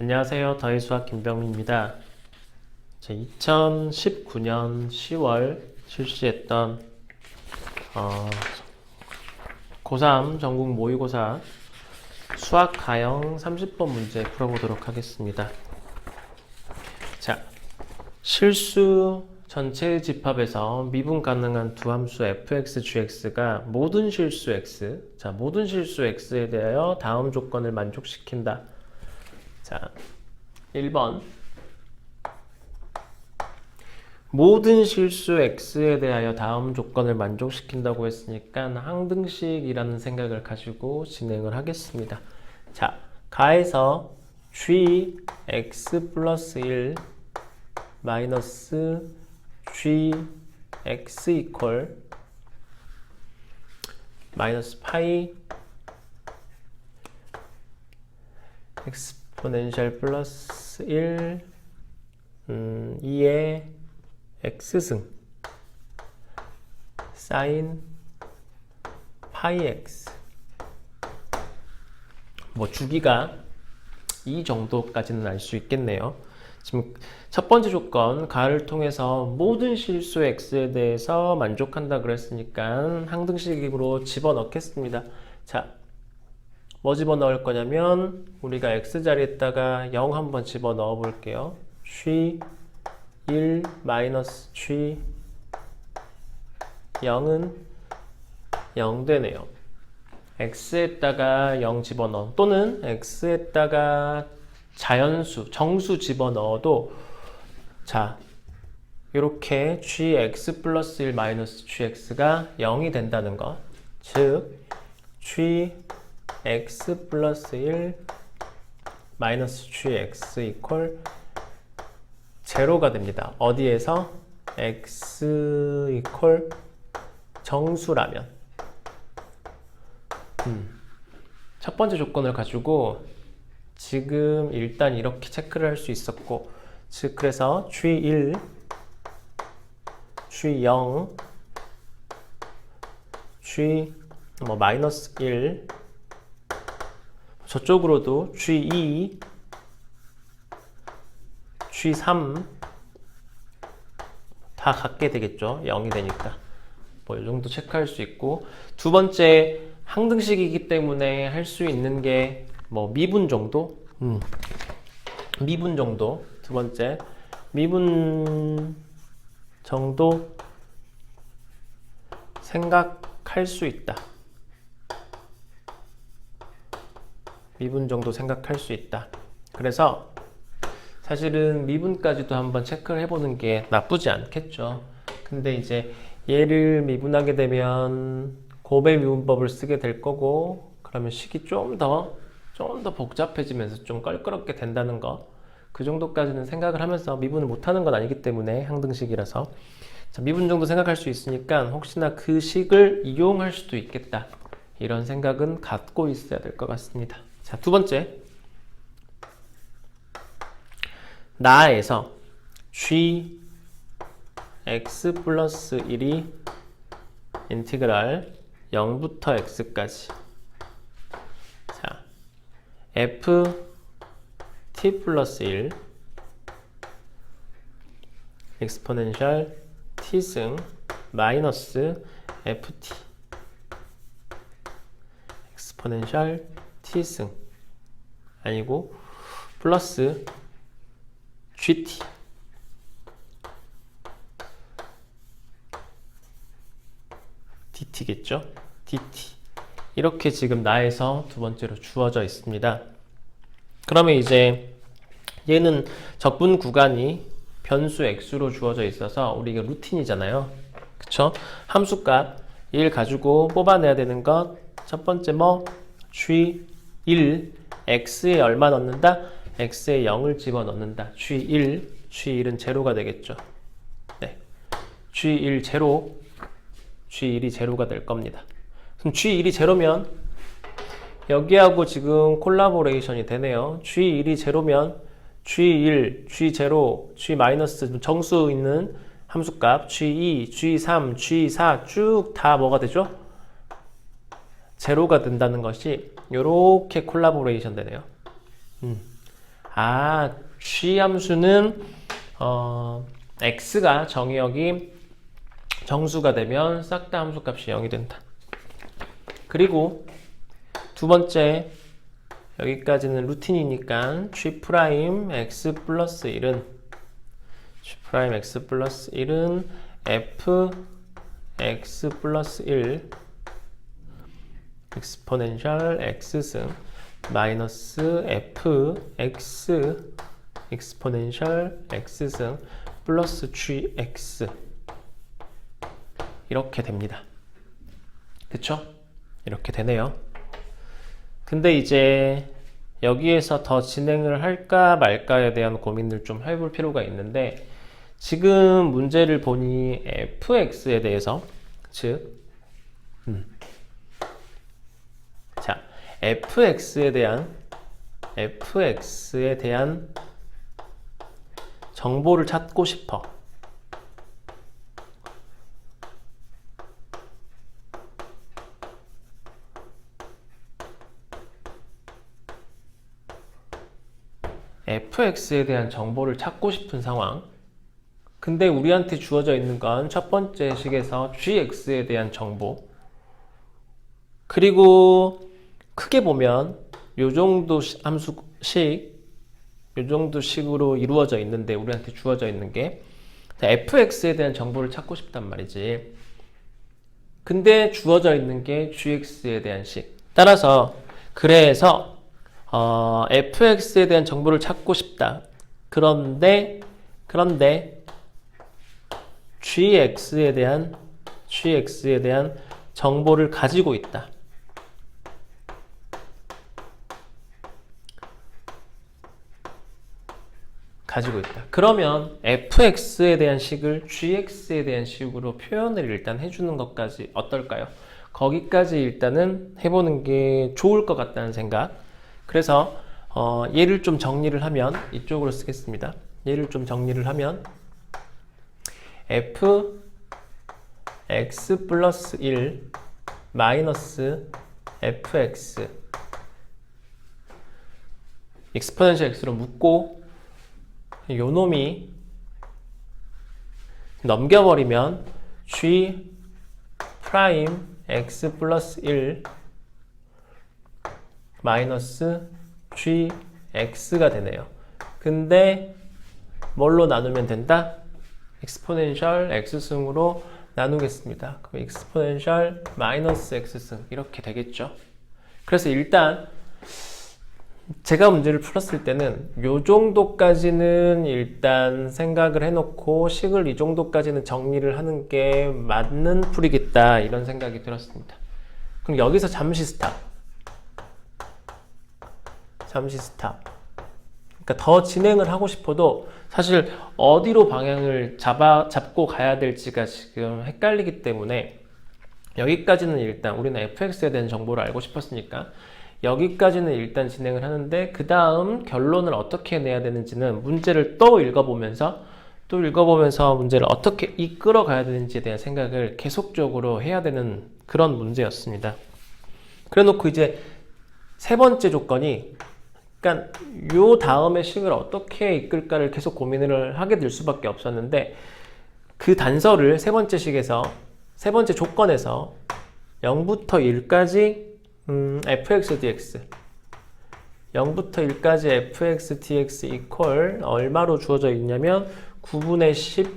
안녕하세요. 더해수학 김병민입니다. 2019년 10월 실시했던 고3 전국 모의고사 수학 가형 30번 문제 풀어보도록 하겠습니다. 자, 실수 전체의 집합에서 미분 가능한 두 함수 fx, gx가 모든 실수 x, 자, 모든 실수 x에 대하여 다음 조건을 만족시킨다. 자, 1번 모든 실수 x에 대하여 다음 조건을 만족시킨다고 했으니까 항등식이라는 생각을 가지고 진행을 하겠습니다. 자, 가에서 gx 플러스 1 마이너스 gx 이퀄 마이너스 파이 엑스포넨셜 플러스 1 2의 x승 사인 파이 x 뭐 주기가 이 정도까지는 알 수 있겠네요. 지금 첫 번째 조건 가를 통해서 모든 실수 x에 대해서 만족한다 그랬으니까 항등식으로 집어넣겠습니다. 자, 뭐 집어넣을 거냐면 우리가 x자리에다가 0 한번 집어넣어 볼게요. g 1 마이너스 g 0은 0 되네요. x에다가 0 집어넣어 또는 x에다가 자연수, 정수 집어넣어도 자, 이렇게 gx 플러스 1 마이너스 gx가 0이 된다는 것. 즉 gx 플러스 1 마이너스 gx 이퀄 제로가 됩니다. 어디에서? x 이퀄 정수라면. 첫 번째 조건을 가지고 지금 일단 이렇게 체크를 할 수 있었고, 즉 그래서 g1, g0, g 마이너스 1 저쪽으로도 g2, g3 다 갖게 되겠죠. 0이 되니까. 뭐 이 정도 체크할 수 있고, 두 번째 항등식이기 때문에 할 수 있는 게 뭐 미분 정도? 미분 정도. 두 번째 미분 정도 생각할 수 있다. 미분 정도 생각할 수 있다. 그래서 사실은 미분까지도 한번 체크를 해보는 게 나쁘지 않겠죠. 근데 이제 얘를 미분하게 되면 곱의 미분법을 쓰게 될 거고, 그러면 식이 좀 더 복잡해지면서 좀 껄끄럽게 된다는 거, 그 정도까지는 생각을 하면서 미분을 못하는 건 아니기 때문에 항등식이라서 자, 미분 정도 생각할 수 있으니까 혹시나 그 식을 이용할 수도 있겠다, 이런 생각은 갖고 있어야 될 것 같습니다. 자, 두 번째 나에서 g x 플러스 1이 인티그랄 0부터 x까지, 자, f t 플러스 1 엑스포넨셜 t승 마이너스 ft 엑스포넨셜 t승 아니고 플러스 gt dt겠죠? dt 이렇게 지금 나에서 두 번째로 주어져 있습니다. 그러면 이제 얘는 적분 구간이 변수 x로 주어져 있어서 우리 이게 루틴이잖아요. 그쵸? 함수값 1 가지고 뽑아내야 되는 것, 첫 번째 뭐? g1 x에 얼마 넣는다? x에 0을 집어넣는다. g1은 제로가 되겠죠. 네, g1 제로, g1이 제로가 될 겁니다. 그럼 g1이 제로면 여기하고 지금 콜라보레이션이 되네요. g1이 제로면 g1, g0, g 마이너스 정수 있는 함수값 g2, g3, g4 쭉 다 뭐가 되죠? 제로가 된다는 것이 이렇게 콜라보레이션 되네요. g 함수는 x가 정의역이 정수가 되면 싹 다 함수값이 0이 된다. 그리고 두 번째, 여기까지는 루틴이니까 g 프라임 x 플러스 1은 g 프라임 x 플러스 1은 f x 플러스 1 exponential x승 마이너스 f x exponential x승 플러스 gx 이렇게 됩니다. 그쵸? 이렇게 되네요. 근데 이제 여기에서 더 진행을 할까 말까에 대한 고민을 좀 해볼 필요가 있는데, 지금 문제를 보니 fx에 대해서, 즉 자, fx에 대한 정보를 찾고 싶어. fx에 대한 정보를 찾고 싶은 상황. 근데 우리한테 주어져 있는 건 첫 번째 식에서 gx에 대한 정보. 그리고 크게 보면 요 정도 요 정도 식으로 이루어져 있는데, 우리한테 주어져 있는 게 fx에 대한 정보를 찾고 싶단 말이지. 근데 주어져 있는 게 gx에 대한 식. 따라서 그래서 fx에 대한 정보를 찾고 싶다. 그런데 gx에 대한 정보를 가지고 있다. 그러면 fx에 대한 식을 gx에 대한 식으로 표현을 일단 해주는 것까지 어떨까요? 거기까지 일단은 해보는 게 좋을 것 같다는 생각. 그래서 얘를 좀 정리를 하면, 이쪽으로 쓰겠습니다. 얘를 좀 정리를 하면 f x 플러스 1 마이너스 fx exponential x로 묶고 요 놈이 넘겨버리면 g 프라임 x 플러스 1 마이너스 gx가 되네요. 근데 뭘로 나누면 된다? exponential x승으로 나누겠습니다. 그럼 exponential 마이너스 x승 이렇게 되겠죠. 그래서 일단 제가 문제를 풀었을 때는 요 정도까지는 일단 생각을 해놓고 식을 이 정도까지는 정리를 하는 게 맞는 풀이겠다, 이런 생각이 들었습니다. 그럼 여기서 잠시 스탑. 그러니까 더 진행을 하고 싶어도 사실 어디로 방향을 잡고 가야 될지가 지금 헷갈리기 때문에, 여기까지는 일단 우리는 fx에 대한 정보를 알고 싶었으니까 여기까지는 일단 진행을 하는데, 그 다음 결론을 어떻게 내야 되는지는 문제를 또 읽어보면서 문제를 어떻게 이끌어 가야 되는지에 대한 생각을 계속적으로 해야 되는 그런 문제였습니다. 그래 놓고 이제 세 번째 조건이, 그러니까 요 다음에 식을 어떻게 이끌까를 계속 고민을 하게 될 수밖에 없었는데, 그 단서를 세 번째 조건에서 0부터 1까지 fx dx 0부터 1까지 fx dx 이퀄 얼마로 주어져 있냐면 9분의 10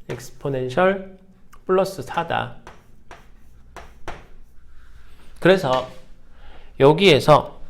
exponential 플러스 4다. 그래서 여기에서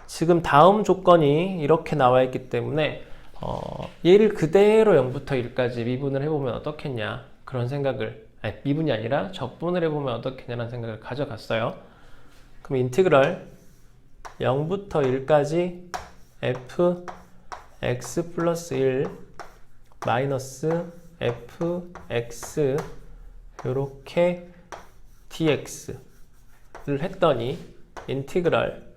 지금 다음 조건이 이렇게 나와 있기 때문에 얘를 그대로 0부터 1까지 미분을 해보면 어떻겠냐, 그런 생각을, 미분이 아니라 적분을 해보면 어떻겠냐는 생각을 가져갔어요. 그럼 인티그럴 0부터 1까지 f x 플러스 1 마이너스 f x 요렇게 dx를 했더니 인티그럴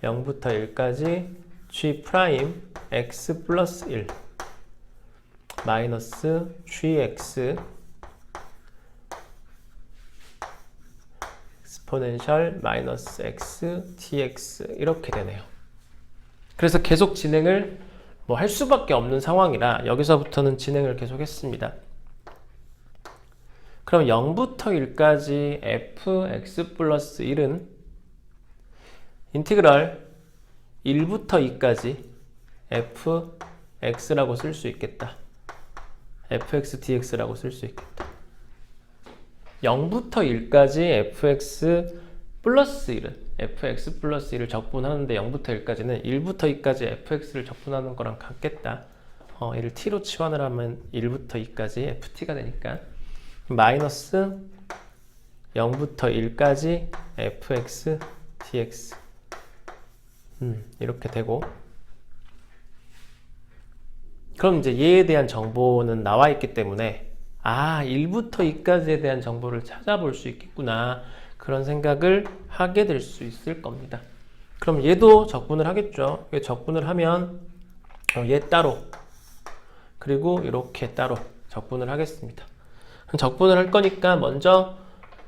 0부터 1까지 g 프라임 x 플러스 1 마이너스 gx exponential 마이너스 x dx 이렇게 되네요. 그래서 계속 진행을 뭐 할 수밖에 없는 상황이라 여기서부터는 진행을 계속 했습니다. 그럼 0부터 1까지 fx 플러스 1은 인티그럴 1부터 2까지 fx라고 쓸 수 있겠다. fx dx라고 쓸 수 있겠다. 0부터 1까지 fx 플러스 1은 fx 플러스 1을 적분하는데 0부터 1까지는 1부터 2까지 fx를 적분하는 거랑 같겠다. 얘를 t로 치환을 하면 1부터 2까지 ft가 되니까 마이너스 0부터 1까지 fx dx 이렇게 되고, 그럼 이제 얘에 대한 정보는 나와 있기 때문에 1부터 2까지에 대한 정보를 찾아볼 수 있겠구나, 그런 생각을 하게 될 수 있을 겁니다. 그럼 얘도 적분을 하겠죠. 얘 적분을 하면 얘 따로, 그리고 이렇게 따로 적분을 하겠습니다. 그럼 적분을 할 거니까 먼저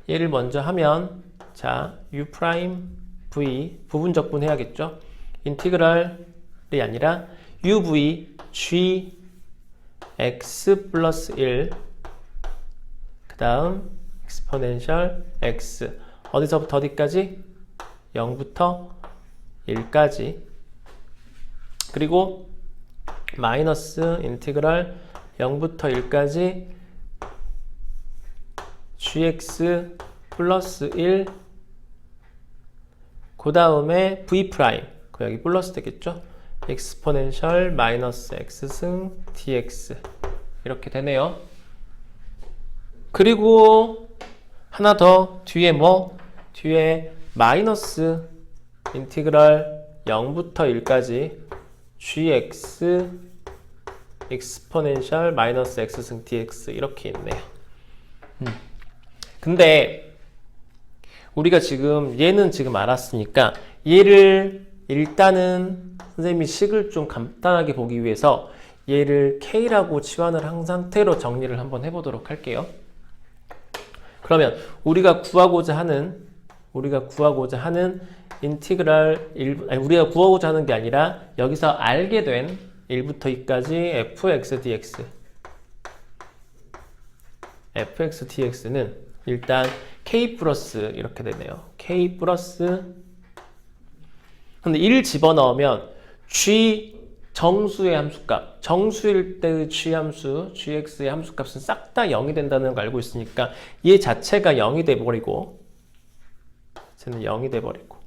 얘를 먼저 하면, 자, u 프라임 v 부분 적분 해야겠죠. 인티그럴이 아니라 uv g x 플러스 1, 그 다음 exponential x 어디서부터 어디까지? 0부터 1까지, 그리고 마이너스 인티그럴 0부터 1까지 gx 플러스 1, 그 다음에 v 프라임, 여기 플러스 되겠죠? exponential 마이너스 x승 dx 이렇게 되네요. 그리고 하나 더, 뒤에 뭐? 뒤에 마이너스 인티그럴 0부터 1까지 gx exponential 마이너스 x승 dx 이렇게 있네요. 근데 우리가 지금 얘는 지금 알았으니까 얘를 일단은 선생님이 식을 좀 간단하게 보기 위해서 얘를 k라고 치환을 한 상태로 정리를 한번 해보도록 할게요. 그러면 우리가 구하고자 하는 인티그랄 우리가 구하고자 하는 게 아니라 여기서 알게 된 1부터 2까지 fx dx는 일단 k 플러스 이렇게 되네요. k 플러스, 근데 1 집어넣으면 g 정수의 함수값, 정수일 때의 g 함수, gx의 함수값은 싹 다 0이 된다는 걸 알고 있으니까 얘 자체가 0이 돼버리고, 쟤는 0이 돼버리고,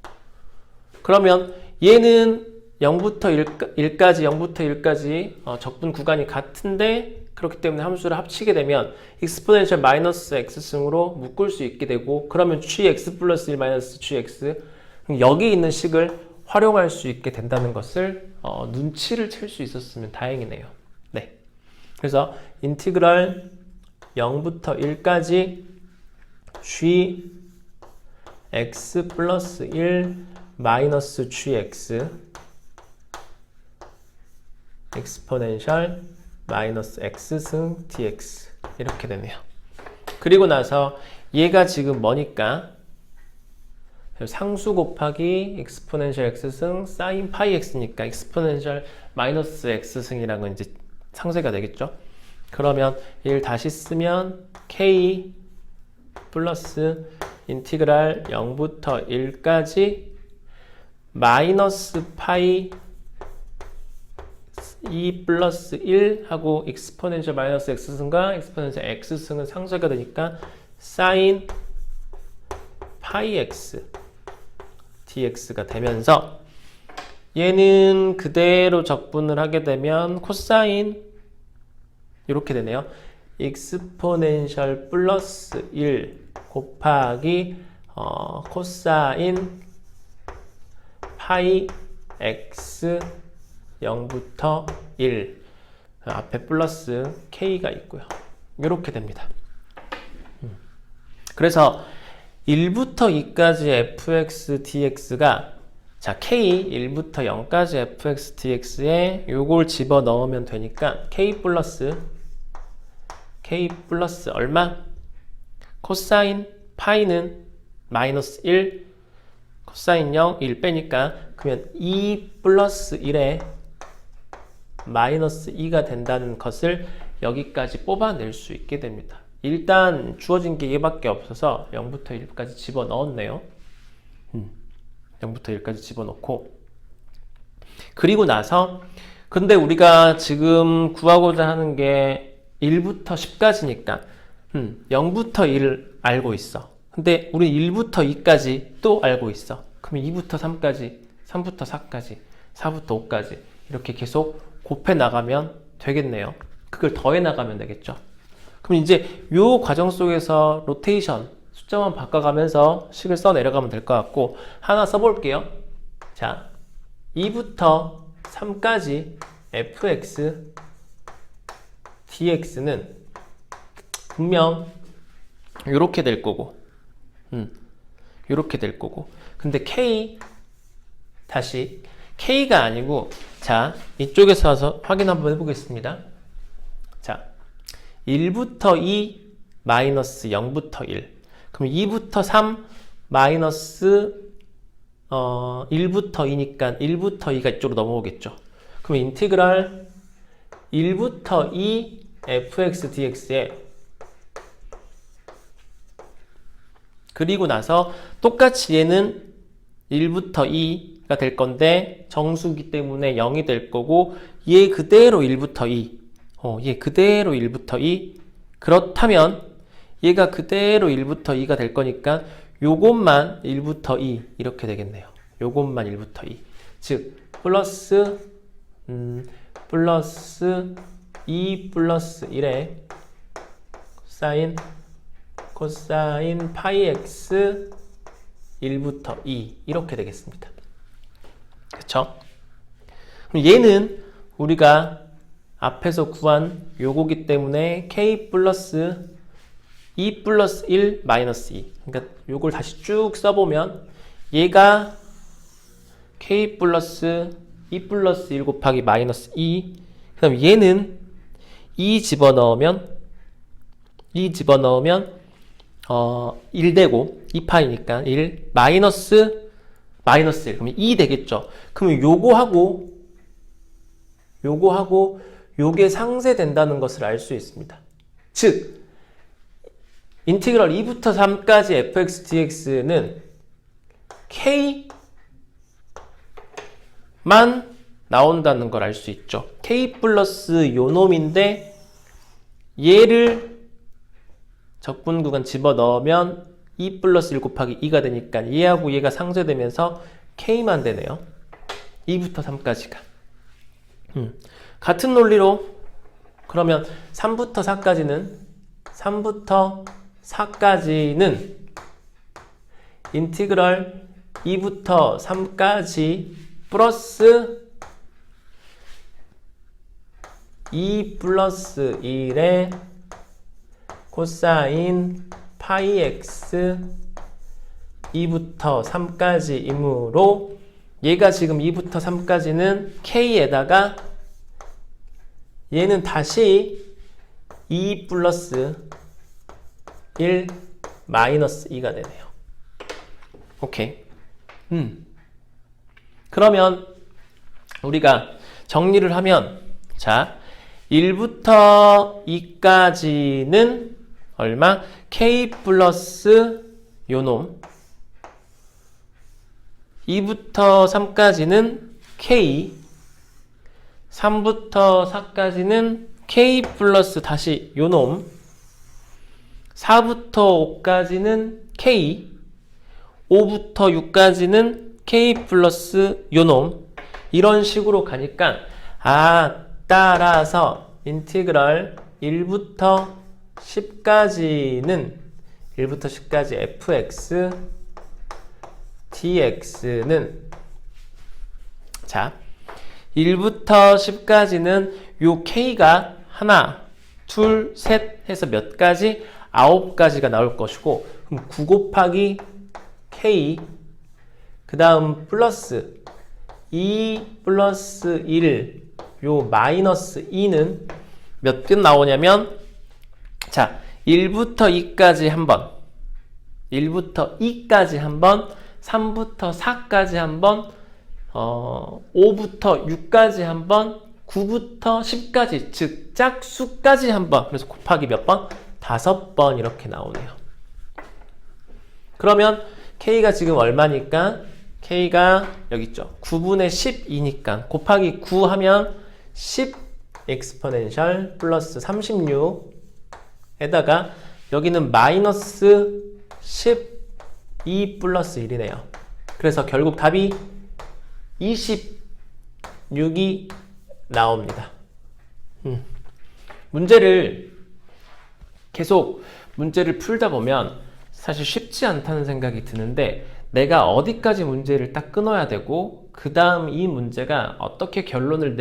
그러면 얘는 0부터 1까지 적분 구간이 같은데, 그렇기 때문에 함수를 합치게 되면 exponential 마이너스 x승으로 묶을 수 있게 되고, 그러면 gx 플러스 1 마이너스 gx, 여기 있는 식을 활용할 수 있게 된다는 것을 눈치를 챌 수 있었으면 다행이네요. 네. 그래서 인티그럴 0부터 1까지 g x 플러스 1 마이너스 gx exponential 마이너스 x승 dx 이렇게 되네요. 그리고 나서 얘가 지금 뭐니까 상수 곱하기 exponential x승 sin 파이 x니까 exponential 마이너스 x승이라는 건 이제 상쇄가 되겠죠. 그러면 얘를 다시 쓰면 k 플러스 인티그랄 0부터 1까지 마이너스 파이 2 플러스 1 하고 exponential 마이너스 x승과 exponential x승은 상쇄가 되니까 sin 파이 x dx가 되면서, 얘는 그대로 적분을 하게 되면 코사인 이렇게 되네요. exponential 플러스 1 곱하기 코사인 파이 x 0부터 1, 앞에 플러스 k가 있고요. 이렇게 됩니다. 그래서 1부터 2까지 fx dx가, 자, k 1부터 0까지 fx dx에 요걸 집어 넣으면 되니까 k 플러스 얼마? 코사인 파이는 마이너스 1 코사인 0 1 빼니까 그러면 2 플러스 1에 마이너스 2가 된다는 것을 여기까지 뽑아낼 수 있게 됩니다. 일단 주어진 게 얘밖에 없어서 0부터 1까지 집어넣었네요. 0부터 1까지 집어넣고, 그리고 나서 근데 우리가 지금 구하고자 하는 게 1부터 10까지니까 0부터 1을 알고 있어. 근데 우리 1부터 2까지 또 알고 있어. 그럼 2부터 3까지, 3부터 4까지, 4부터 5까지 이렇게 계속 곱해 나가면 되겠네요. 그걸 더해 나가면 되겠죠. 그럼 이제 요 과정 속에서 로테이션 숫자만 바꿔가면서 식을 써 내려가면 될 것 같고, 하나 써볼게요. 자, 2부터 3까지 fx dx는 분명 요렇게 될 거고, 요렇게 될 거고, 근데 k 다시 k가 아니고, 자, 이쪽에서 와서 확인 한번 해보겠습니다. 자, 1부터 2 마이너스 0부터 1. 그럼 2부터 3 마이너스 1부터 2니까 1부터 2가 이쪽으로 넘어오겠죠. 그럼 인티그랄 1부터 2 fx dx에, 그리고 나서 똑같이 얘는 1부터 2가 될 건데 정수기 때문에 0이 될 거고, 얘 그대로 1부터 2, 얘 그대로 1부터 2, 그렇다면 얘가 그대로 1부터 2가 될 거니까 요것만 1부터 2 이렇게 되겠네요. 요것만 1부터 2, 즉 플러스 2 플러스 1에 코사인 파이 x 1부터 2 이렇게 되겠습니다. 그쵸? 그럼 얘는 우리가 앞에서 구한 요거기 때문에 k 플러스 2 플러스 1 마이너스 2, 그러니까 요걸 다시 쭉 써보면 얘가 k 플러스 2 플러스 1 곱하기 마이너스 2, 그 다음 얘는 2 집어넣으면 1 되고 2파이니까 1 마이너스 1, 그러면 2 되겠죠. 그러면 요거하고 요게 상쇄된다는 것을 알 수 있습니다. 즉 인티그럴 2부터 3까지 fx dx는 k만 나온다는 걸 알 수 있죠. k 플러스 요 놈인데 얘를 적분 구간 집어넣으면 2 플러스 1 곱하기 2가 되니까 얘하고 얘가 상쇄되면서 k만 되네요. 2부터 3까지가. 같은 논리로 그러면 3부터 4까지는 인티그럴 2부터 3까지 플러스 2 플러스 1의 코사인 파이 x 2부터 3까지이므로 얘가 지금 2부터 3까지는 k에다가 얘는 다시 2 플러스 1 마이너스 2가 되네요. 오케이. 그러면 우리가 정리를 하면, 자, 1부터 2까지는 얼마? k 플러스 요놈, 2부터 3까지는 k, 3부터 4까지는 k 플러스 다시 요놈, 4부터 5까지는 k, 5부터 6까지는 k 플러스 요놈, 이런 식으로 가니까 따라서 인티그럴 1부터 10까지는 fx dx는, 자, 1부터 10까지는 요 k가 하나, 둘, 셋 해서 몇 가지? 9가지가 나올 것이고, 그럼 9 곱하기 k, 그 다음 플러스 2 플러스 1, 요 마이너스 2는 몇 개 나오냐면, 자, 1부터 2까지 한 번, 1부터 2까지 한 번, 3부터 4까지 한 번, 5부터 6까지 한 번, 9부터 10까지, 즉 짝수까지 한 번. 그래서 곱하기 몇 번? 5번 이렇게 나오네요. 그러면 K가 지금 얼마니까? K가 여기 있죠. 9분의 12니까 곱하기 9 하면 10 exponential 플러스 36에다가 여기는 마이너스 12 플러스 1이네요. 그래서 결국 답이 26이 나옵니다. 문제를 풀다 보면 사실 쉽지 않다는 생각이 드는데 내가 어디까지 문제를 딱 끊어야 되고 그 다음 이 문제가 어떻게 결론을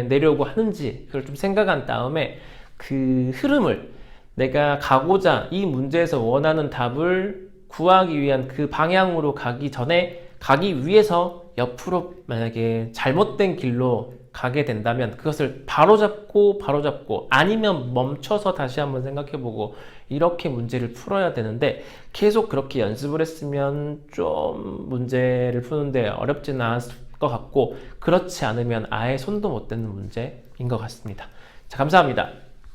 내려고 하는지 그걸 좀 생각한 다음에 그 흐름을 내가 가고자 이 문제에서 원하는 답을 구하기 위한 그 방향으로 가기 위해서 옆으로 만약에 잘못된 길로 가게 된다면 그것을 바로잡고 아니면 멈춰서 다시 한번 생각해보고 이렇게 문제를 풀어야 되는데 계속 그렇게 연습을 했으면 좀 문제를 푸는데 어렵지는 않았을 것 같고 그렇지 않으면 아예 손도 못 대는 문제인 것 같습니다. 자, 감사합니다.